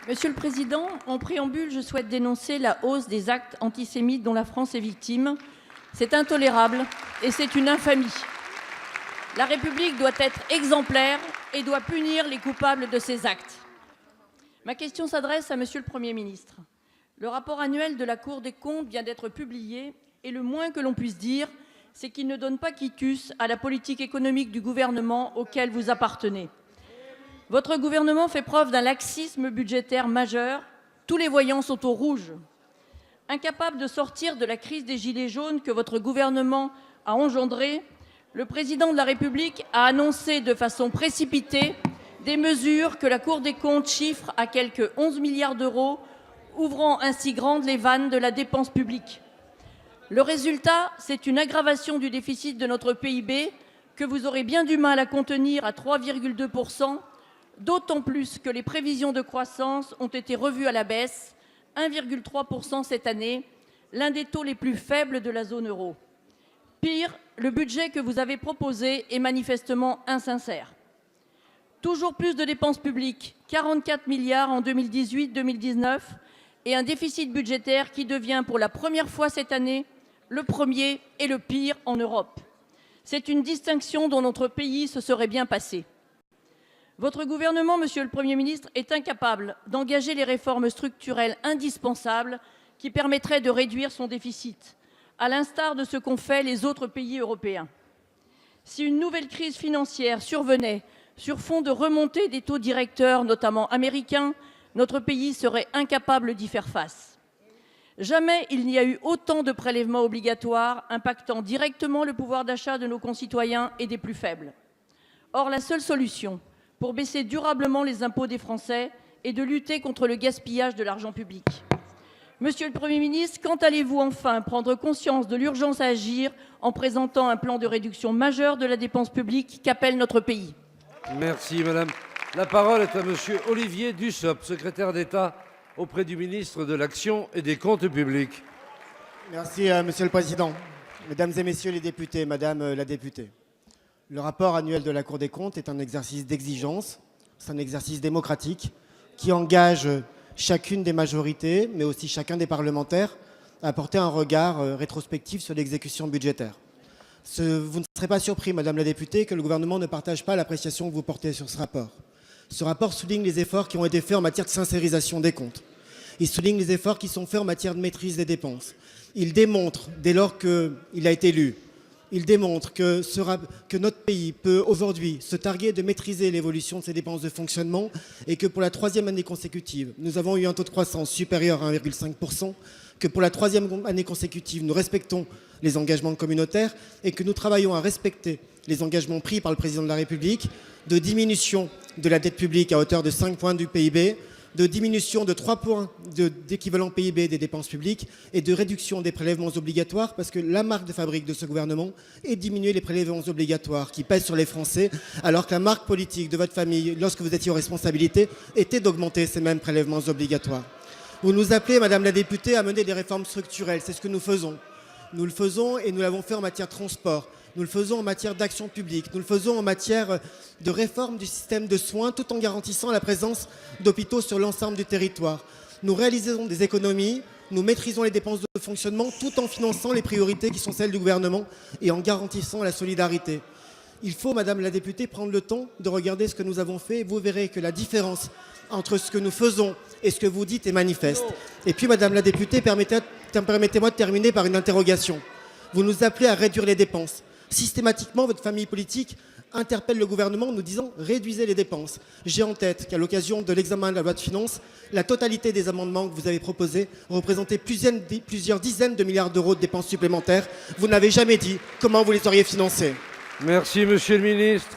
Monsieur le Président, en préambule, je souhaite dénoncer la hausse des actes antisémites dont la France est victime. C'est intolérable et c'est une infamie. La République doit être exemplaire et doit punir les coupables de ces actes. Ma question s'adresse à Monsieur le Premier ministre. Le rapport annuel de la Cour des comptes vient d'être publié et le moins que l'on puisse dire, c'est qu'il ne donne pas quitus à la politique économique du gouvernement auquel vous appartenez. Votre gouvernement fait preuve d'un laxisme budgétaire majeur. Tous les voyants sont au rouge. Incapable de sortir de la crise des gilets jaunes que votre gouvernement a engendrée, le président de la République a annoncé de façon précipitée des mesures que la Cour des comptes chiffre à quelque 11 milliards d'euros, ouvrant ainsi grandes les vannes de la dépense publique. Le résultat, c'est une aggravation du déficit de notre PIB que vous aurez bien du mal à contenir à 3,2%, d'autant plus que les prévisions de croissance ont été revues à la baisse, 1,3% cette année, l'un des taux les plus faibles de la zone euro. Pire, le budget que vous avez proposé est manifestement insincère. Toujours plus de dépenses publiques, 44 milliards en 2018-2019, et un déficit budgétaire qui devient pour la première fois cette année le premier et le pire en Europe. C'est une distinction dont notre pays se serait bien passé. Votre gouvernement, Monsieur le Premier ministre, est incapable d'engager les réformes structurelles indispensables qui permettraient de réduire son déficit, à l'instar de ce qu'ont fait les autres pays européens. Si une nouvelle crise financière survenait sur fond de remontée des taux directeurs, notamment américains, notre pays serait incapable d'y faire face. Jamais il n'y a eu autant de prélèvements obligatoires impactant directement le pouvoir d'achat de nos concitoyens et des plus faibles. Or, la seule solution pour baisser durablement les impôts des Français est de lutter contre le gaspillage de l'argent public. Monsieur le Premier ministre, quand allez-vous enfin prendre conscience de l'urgence à agir en présentant un plan de réduction majeure de la dépense publique qu'appelle notre pays ? Merci, madame. La parole est à monsieur Olivier Dussopt, secrétaire d'État auprès du ministre de l'Action et des Comptes publics. Merci, monsieur le Président. Mesdames et messieurs les députés, madame la députée. Le rapport annuel de la Cour des comptes est un exercice d'exigence, c'est un exercice démocratique qui engage chacune des majorités, mais aussi chacun des parlementaires, à porter un regard rétrospectif sur l'exécution budgétaire. Vous ne serez pas surpris, madame la députée, que le gouvernement ne partage pas l'appréciation que vous portez sur ce rapport. Ce rapport souligne les efforts qui ont été faits en matière de sincérisation des comptes. Il souligne les efforts qui sont faits en matière de maîtrise des dépenses. Il démontre, dès lors qu'il a été lu, il démontre que notre pays peut aujourd'hui se targuer de maîtriser l'évolution de ses dépenses de fonctionnement et que pour la troisième année consécutive, nous avons eu un taux de croissance supérieur à 1,5%, que pour la troisième année consécutive, nous respectons les engagements communautaires et que nous travaillons à respecter les engagements pris par le président de la République de diminution de la dette publique à hauteur de 5 points du PIB, de diminution de 3 points d'équivalent PIB des dépenses publiques et de réduction des prélèvements obligatoires, parce que la marque de fabrique de ce gouvernement est de diminuer les prélèvements obligatoires qui pèsent sur les Français, alors que la marque politique de votre famille, lorsque vous étiez aux responsabilités, était d'augmenter ces mêmes prélèvements obligatoires. Vous nous appelez, madame la députée, à mener des réformes structurelles. C'est ce que nous faisons. Nous le faisons et nous l'avons fait en matière de transport. Nous le faisons en matière d'action publique, nous le faisons en matière de réforme du système de soins, tout en garantissant la présence d'hôpitaux sur l'ensemble du territoire. Nous réalisons des économies, nous maîtrisons les dépenses de fonctionnement, tout en finançant les priorités qui sont celles du gouvernement et en garantissant la solidarité. Il faut, madame la députée, prendre le temps de regarder ce que nous avons fait et vous verrez que la différence entre ce que nous faisons et ce que vous dites est manifeste. Et puis, madame la députée, permettez-moi de terminer par une interrogation. Vous nous appelez à réduire les dépenses. Systématiquement, votre famille politique interpelle le gouvernement en nous disant « réduisez les dépenses ». J'ai en tête qu'à l'occasion de l'examen de la loi de finances, la totalité des amendements que vous avez proposés représentaient plusieurs dizaines de milliards d'euros de dépenses supplémentaires. Vous n'avez jamais dit comment vous les auriez financés. Merci, monsieur le ministre.